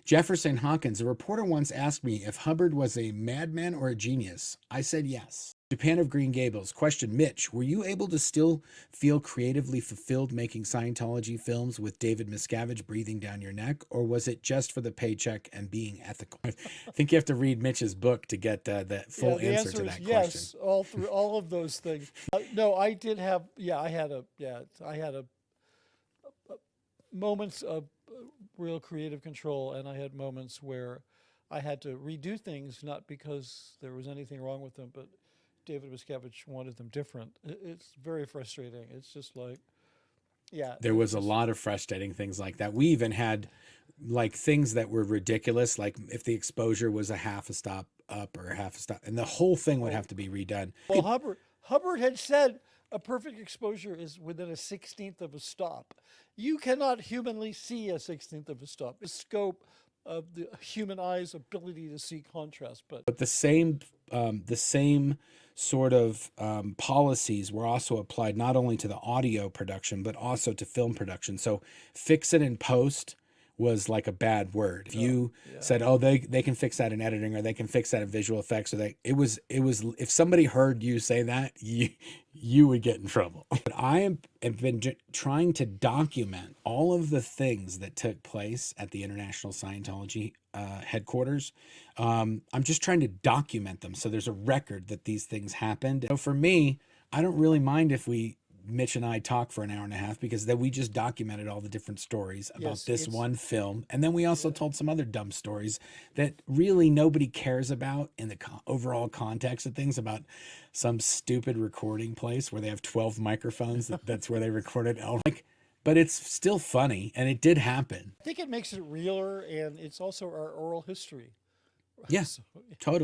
Jefferson Hawkins, a reporter once asked me if Hubbard was a madman or a genius. I said yes. Japan of Green Gables. Question, Mitch, were you able to still feel creatively fulfilled making Scientology films with David Miscavige breathing down your neck, or was it just for the paycheck and being ethical? I think you have to read Mitch's book to get the Yeah, full the answer answer to is that question. yes, all through all of those things. No, I did have, I had a moments of real creative control, and I had moments where I had to redo things, not because there was anything wrong with them, but David Miscavige wanted them different. It's very frustrating. It's just like, yeah, There it's was a just, lot of frustrating things like that. We even had like things that were ridiculous, like if the exposure was a half a stop up or a half a stop, and the whole thing would oh, have to be redone. well, Hubbard had said a perfect exposure is within a 16th of a stop. You cannot humanly see a 16th of a stop. The scope of the human eye's ability to see contrast, but But the same sort of policies were also applied not only to the audio production but also to film production. So fix it in post was like a bad word. If oh you yeah. said, "Oh, they can fix that in editing, or they can fix that in visual effects," or it was if somebody heard you say that, you would get in trouble. But have been trying to document all of the things that took place at the International Scientology headquarters. I'm just trying to document them so there's a record that these things happened. So for me, I don't really mind if Mitch and I talk for an hour and a half, because then we just documented all the different stories about Yes, this it's one film. And then we also yeah. told some other dumb stories that really nobody cares about in the overall context of things, about some stupid recording place where they have 12 microphones. That's where they recorded. Like, but it's still funny. And it did happen. I think it makes it realer, and it's also our oral history. Yeah, So totally.